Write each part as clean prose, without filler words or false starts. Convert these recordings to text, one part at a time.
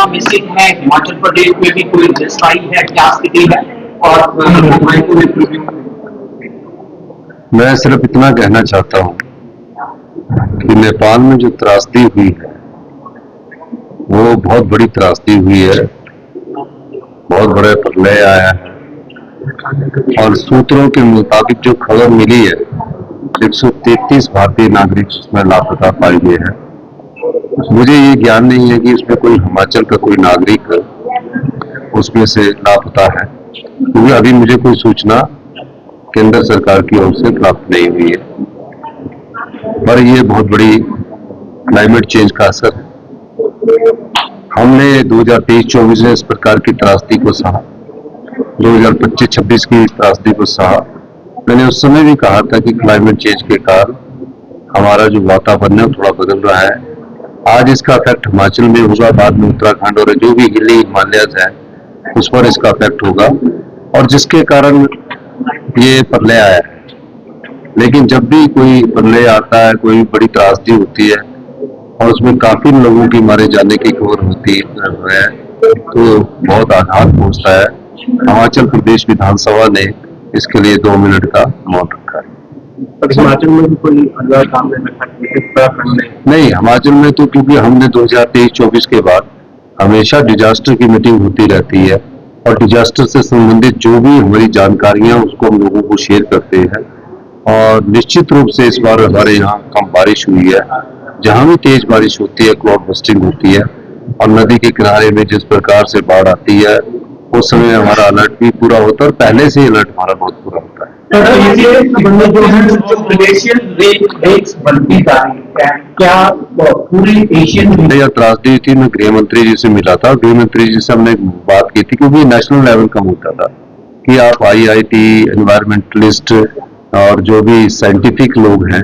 Missing है, हिमाचल प्रदेश में भी कोई लिस्ट आई है, क्या स्थिति है? और मैं सिर्फ इतना कहना चाहता हूँ कि नेपाल में जो त्रासदी हुई है वो बहुत बड़ी त्रासदी हुई है, बहुत बड़ा प्रलय आया है और सूत्रों के मुताबिक जो खबर मिली है 133 भारतीय नागरिक उसमें लापता पाए गए हैं। मुझे ये ज्ञान नहीं है कि इसमें कोई हिमाचल का कोई नागरिक उसमें से लापता है, क्योंकि अभी मुझे कोई सूचना केंद्र सरकार की ओर से प्राप्त नहीं हुई है। पर यह बहुत बड़ी क्लाइमेट चेंज का असर है। हमने 2023-24 में इस प्रकार की त्रासदी को सहा, 2025-26 की त्रासदी को सहा। मैंने उस समय भी कहा था कि क्लाइमेट चेंज के कारण हमारा जो वातावरण है थोड़ा बदल रहा है। आज इसका इफेक्ट हिमाचल में होगा, बाद में उत्तराखंड और जो भी हिली हिमालयस है उस पर इसका इफेक्ट होगा और जिसके कारण ये प्रलय आया है। लेकिन जब भी कोई प्रलय आता है, कोई बड़ी त्रासदी होती है और उसमें काफी लोगों की मारे जाने की खबर होती है तो बहुत आघात पहुंचता है। हिमाचल प्रदेश विधानसभा ने इसके लिए 2 मिनट का मौन रखा है। हिमाचल में भी कोई काम नहीं, हिमाचल में तो क्योंकि हमने 2023-24 के बाद हमेशा डिजास्टर की मीटिंग होती रहती है और डिजास्टर से संबंधित जो भी हमारी जानकारियां उसको हम लोगों को शेयर करते हैं और निश्चित रूप से इस बार हमारे यहाँ कम बारिश हुई है। जहां भी तेज बारिश होती है क्लाउड बस्टिंग होती है और नदी के किनारे में जिस प्रकार से बाढ़ आती है उस समय हमारा अलर्ट भी पूरा होता है और पहले से ही अलर्ट हमारा बहुत पूरा होता है। त्रासदी थी, मैं गृह मंत्री जी से मिला था, गृह मंत्री जी से हमने बात की थी क्योंकि नेशनल लेवल का होता था कि आप IIT, एनवायरमेंटलिस्ट और जो भी साइंटिफिक लोग हैं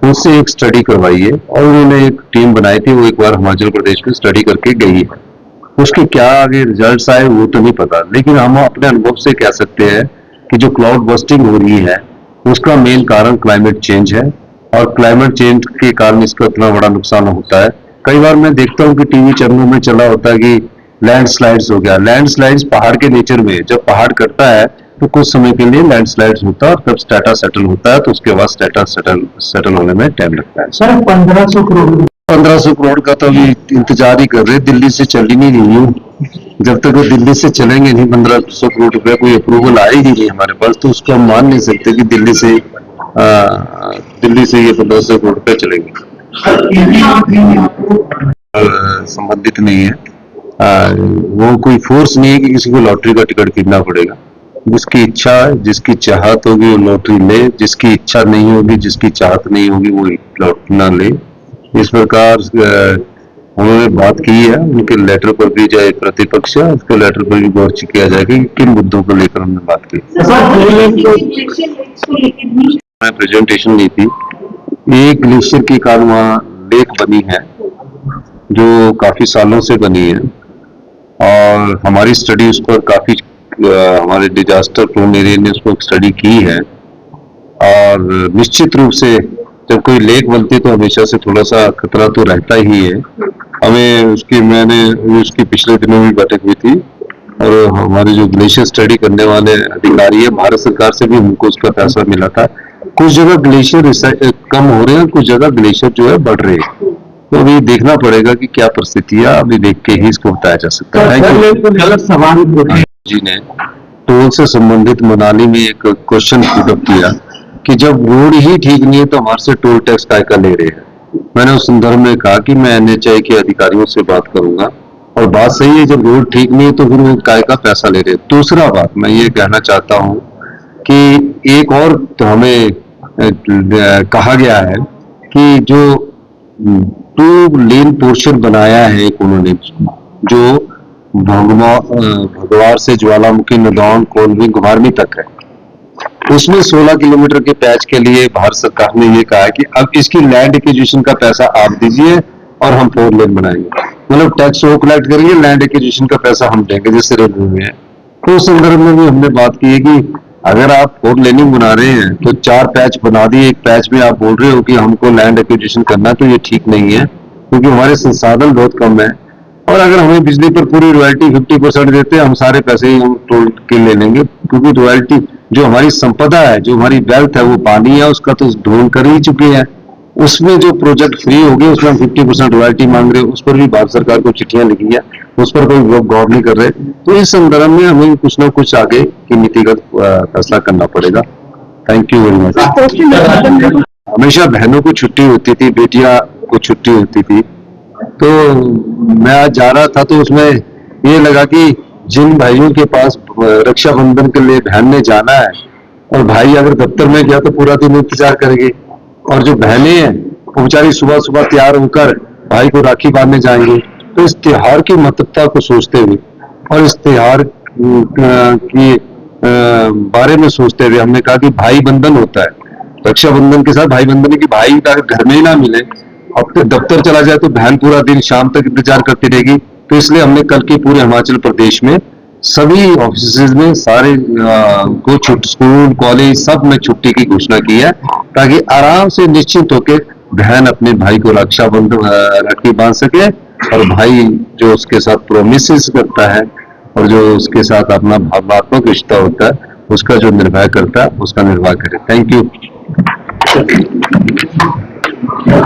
उससे एक स्टडी करवाइए और उन्होंने एक टीम बनाई थी, वो एक बार हिमाचल प्रदेश में स्टडी करके गई है। उसके क्या आगे रिजल्ट्स आए वो तो नहीं पता, लेकिन हम अपने अनुभव से कह सकते हैं कि जो क्लाउड बस्टिंग हो रही है उसका मेन कारण क्लाइमेट चेंज है और क्लाइमेट चेंज के कारण इसका इतना बड़ा नुकसान होता है। कई बार मैं देखता हूँ कि टीवी चैनलों में चला होता है कि लैंडस्लाइड्स हो गया। लैंडस्लाइड्स पहाड़ के नेचर में जब पहाड़ कटता है तो कुछ समय के लिए लैंडस्लाइड्स होता है और तब स्टेटा सेटल होता है, तो उसके बाद स्टेटा सेटल होने में टाइम लगता है। सर 1500 करोड़ का तो अभी इंतजार ही कर रहे, दिल्ली से चल ही नहीं रही हूँ। जब तक वो दिल्ली से चलेंगे नहीं 1500 करोड़ रुपए कोई अप्रूवल आएगी नहीं हमारे पास, तो उसको हम मान नहीं सकते कि दिल्ली से ये 1500 करोड़ रुपए चलेंगे। संबंधित नहीं है, वो कोई फोर्स नहीं है कि किसी को लॉटरी का टिकट खरीदना पड़ेगा। जिसकी इच्छा, जिसकी चाहत होगी वो लॉटरी ले, जिसकी इच्छा नहीं होगी, जिसकी चाहत नहीं होगी वो लॉटरी ना ले। इस प्रकार उन्होंने बात की है, उनके लेटर पर भी जाए प्रतिपक्ष, उसके लेटर पर भी गौर किया जाएगा कि किन मुद्दों को लेकर हमने बात की। मैं प्रेजेंटेशन ली थी, एक ग्लेशियर के कारण वहाँ लेक बनी है जो काफी सालों से बनी है और हमारी स्टडी उस पर काफी हमारे डिजास्टर प्रोन एरिया ने उसको स्टडी की है और निश्चित रूप से जब कोई लेक बनती है तो हमेशा से थोड़ा सा खतरा तो रहता ही है। मैंने उसकी पिछले दिनों में बैठक हुई थी और हमारे जो ग्लेशियर स्टडी करने वाले अधिकारी है, भारत सरकार से भी हमको उसका पैसा मिला था। कुछ जगह ग्लेशियर कम हो रहे हैं, कुछ जगह ग्लेशियर जो है बढ़ रहे हैं, तो अभी देखना पड़ेगा कि क्या परिस्थिति है, अभी देख के ही इसको बताया जा सकता है। गलत सवाल जी ने टोल से संबंधित मनाली में एक क्वेश्चन पुटअप किया कि जब रोड ही ठीक नहीं है तो हमारे से टोल टैक्स काय का ले रहे हैं। मैंने उस संदर्भ में कहा कि मैं NHAI के अधिकारियों से बात करूंगा और बात सही है, जब रोड ठीक नहीं है तो फिर वो काय का पैसा ले रहे हैं। दूसरा बात मैं ये कहना चाहता हूँ कि एक और तो हमें कहा गया है कि जो 2 लेन पोर्शन बनाया है उन्होंने, जो भगवार से ज्वालामुखी, नदौन, कोलवी, घुमारवी तक है, उसमें 16 किलोमीटर के पैच के लिए भारत सरकार ने ये कहा है कि अब इसकी लैंड एक्विजिशन का पैसा आप दीजिए और हम 4 लेन बनाएंगे। मतलब टैक्स वो कलेक्ट करेंगे, लैंड एक्विजिशन का पैसा हम देंगे, जैसे रेलवे में है। तो उस संदर्भ में भी हमने बात की है कि अगर आप 4 लेनिंग बना रहे हैं तो 4 पैच बना दिए, एक पैच में आप बोल रहे हो कि हमको लैंड एक्विजिशन करना, तो ये ठीक नहीं है क्योंकि हमारे संसाधन बहुत कम है। और अगर हमें बिजली पर पूरी रॉयल्टी 50% देते हैं, हम सारे पैसे ही हम टोल के ले लेंगे, क्योंकि रॉयल्टी जो हमारी संपदा है, जो हमारी वेल्थ है, वो पानी है, उसका तो ढूंढ कर ही चुके हैं। उसमें जो प्रोजेक्ट फ्री हो गए उसमें हम 50% रॉयल्टी मांग रहे हो, उस पर भी भारत सरकार को चिट्ठियां लिखी है, उस पर कोई लोग गौर नहीं कर रहे। तो इस संदर्भ में हमें कुछ ना कुछ आगे की नीतिगत फैसला करना पड़ेगा। Thank you very much. हमेशा बहनों को छुट्टी होती थी, बेटियां को छुट्टी होती थी, तो मैं आज जा रहा था तो उसमें ये लगा कि जिन भाइयों के पास रक्षाबंधन के लिए बहन ने जाना है और भाई अगर दफ्तर में गया तो पूरा दिन इंतजार करेंगे, और जो बहनें हैं वो बेचारी सुबह सुबह तैयार होकर भाई को राखी बांधने जाएंगे। तो इस त्योहार की महत्वता को सोचते हुए और इस त्योहार की बारे में सोचते हुए हमने कहा कि भाई बंधन होता है, रक्षाबंधन के साथ भाई बंधन है कि भाई का घर में ही ना मिले, अब तो दफ्तर चला जाए तो बहन पूरा दिन शाम तक इंतजार करती रहेगी। तो इसलिए हमने कल के पूरे हिमाचल प्रदेश में सभी ऑफिस में सारे को स्कूल कॉलेज सब में छुट्टी की घोषणा की है, ताकि आराम से निश्चिंत होकर बहन अपने भाई को रक्षाबंधन राखी बांध सके, और भाई जो उसके साथ प्रोमिस करता है और जो उसके साथ अपना भावनात्मक रिश्ता होता है उसका जो निर्वाह करता है उसका निर्वाह करे। Thank you.